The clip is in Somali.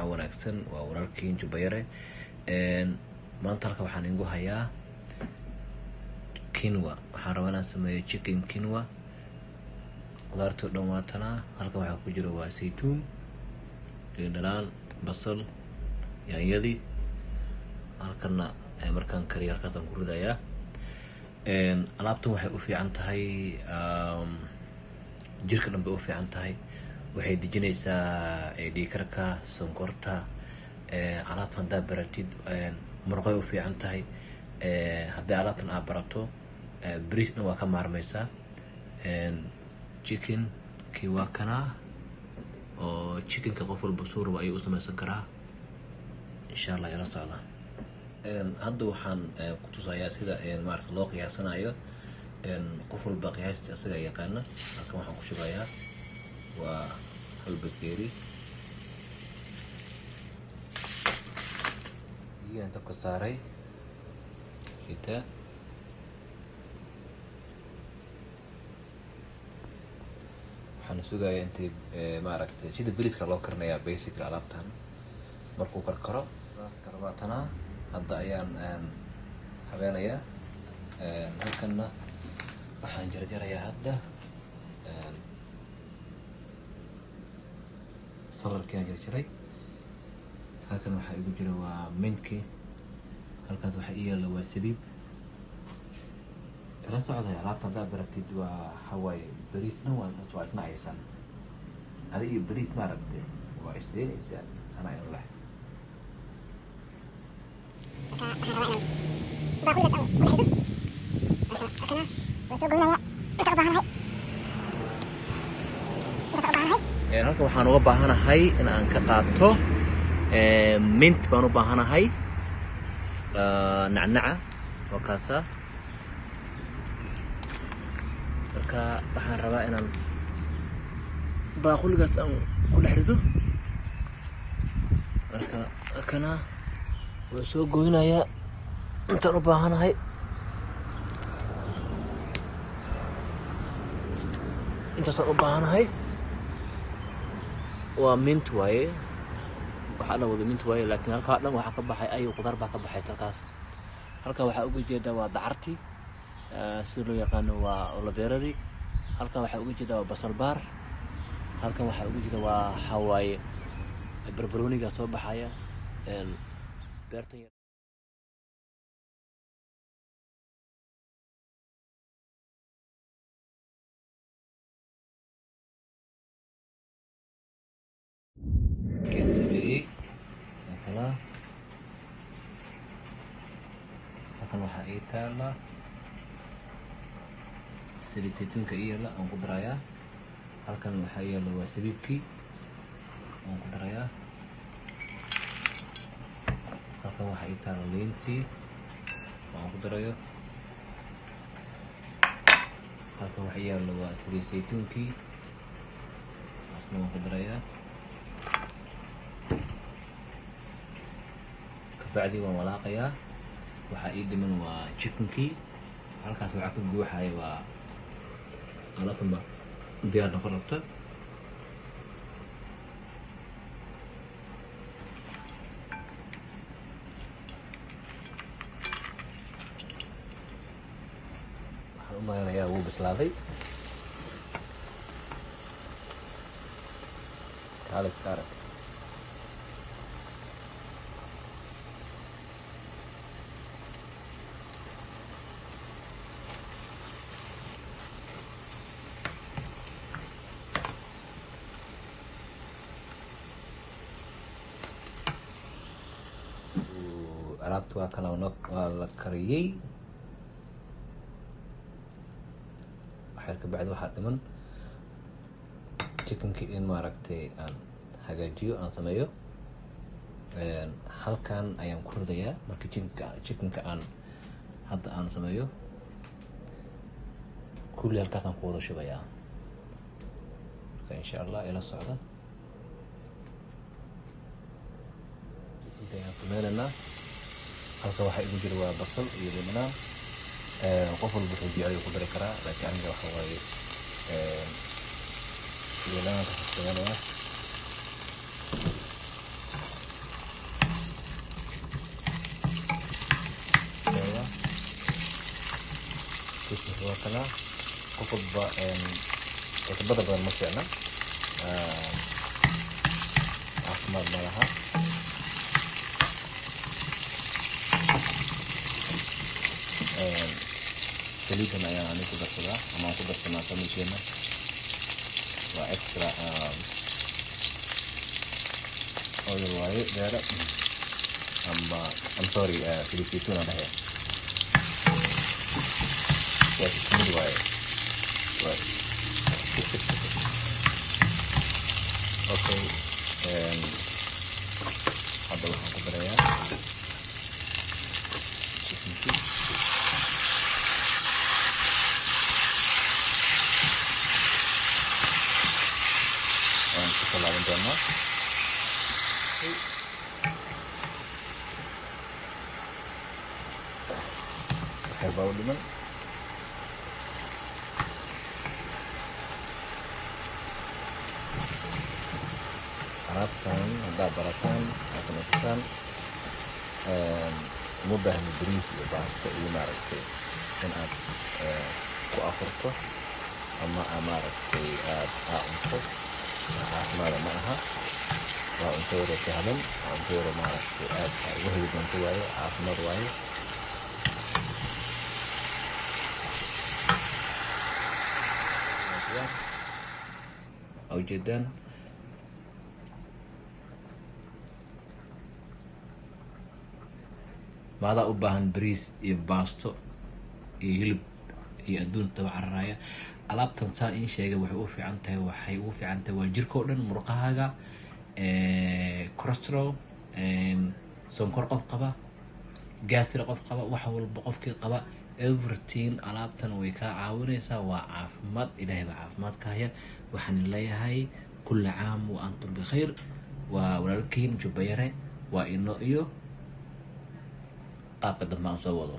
jimco wanaagsan waa walaalkiin Jubayre maanta halka waxaan igu hayaa quinoa waxaan rabaa inaan sameeyo chicken quinoa qudaarta dhamaatana halka waxa ku jira waa saytuun liin basal yaanyadi halkana markaan kariyo halkaasaan ku ridayaa alaabtan waxay u fiican tahay jirka dhanba u fiican tahay waxay dejinaysaa dhiigkarka sonkorta alaabtan haddaa baratid murqay u fiican tahay haddii alaabtan aad barato bariisna waa ka maarmaysaa chicken kii waa kanaa oo chickenka qof walba suu rabo ayuu u samaysan karaa insha allah ila socda hadda waxaan ku tusayaa sida maaragta loo qiyaasanayo qof walba qiyaasta isaga yaqaana halkan waxaan ku shubayaa waa hal bakeeri biyaan dabka saaray shita waxaan sugayaa intay maaragtay sida bariiska loo karinayaa basic alaabtan markuu karkaro karbaatana hadda ayaan habeenayaa halkanna waxaan jarjarayaa hadda salarkii aan jarjaray halkan waxaa igu jira waa mintkii halkaas waxaa ii yaalla waa sabiib ila socday alaabta haddaa baratid waa hawaaye bariis dhan waa isnacaysan adi iyo bariis maaragtay waa isdheynaysaa anaa in leh halkan waxaan uga baahanahay in aan ka qaato mint baan u baahanahay nacnaca oo kaasa marka waxaan rabaa inaan baaquligaas aan ku dhex rido marka kana waa soo goynayaa intaan u baahanahay intaasaan u baahanahay waa mint waaye waxaa dhan wada mint waaye laakiin halkaa dhan waxaa ka baxay ayuu qudaar baa ka baxay halkaas halkaa waxaa uga jeeda waa dacartii sida loo yaqaano waa olabeeradii halkan waxaa uga jeeda waa basal baar halkan waxaa uga jeeda waa xawaaye barbarooniga soo baxaya beertan halkan waxaa ii taala saliid saytuunka ii yaalla aan ku darayaa halkan waxaa yaalla waa sabiibkii aan ku darayaa halkan waxaa ii taala liintii aan ku darayo halkan waxaa yaalla waa saliid saytuunkii asna waan ku darayaa kabacdi waan walaaqayaa waxaa ii dhiman waa chickenkii halkaas waxaa ka buuxaya waa alaabtanba diyaar noqon rabta waxaan u maleynayaa wuu bislaaday kaalis kaarag alaabta waa kana waa la kariyey waxyar ka bacdi waxaa dhiman chickenkii in maaragtay aan hagaajiyo aan sameeyo halkan ayaan ku ridayaa marka chickenka aan hadda aan sameeyo kulli halkaasaan ku wada shubayaa marka insha allah ila socda ayaan sameynanaa halka waxaa igu jira waa basal iyo liin qof walba wuxuu jecel ku dari karaa laakiin aniga waxa waaye liin ka sameynaya waa kana qofba cusbada badan ma fiicna caafimaad ma laha saliidan ayaan aniga ku darsadaa ama aan ku darsanaa familkeena waa extra oil waaye dheera ama I'm sorry saliid saytuun aan dhahay waa ismid waaye okay hadda waxaan ku darayaa laaban doonaa waxay baa u dhiman alaabtan haddaad barataan aad samaystaan uma baahni bariis iyo baasto iyo maaragtay in aad ku afurto ama maaragtay aad cunto caafimaada ma aha waa cunto yaro sahlan waa cunto yaro maaragtay aad uga heli doonto waaye caafimaad waaye ujeedaan maadaa u baahan bariis iyo baasto iyo hilib iyo adduun taba cararaya alaabtan saa in sheegay waxay u fiican tahay waa jirka oo dhan murqahaaga cholesterol sonkor qof qaba gaasira qof qaba wax walba qofkii qaba everything alaabtan way kaa caawinaysaa waa caafimaad ilaahay baa caafimaad ka haya waxaan leeyahay kulli caam wa antum bikhayr waa walaalkiin Jubayare waa ino iyo qaabka dambe aan soo wado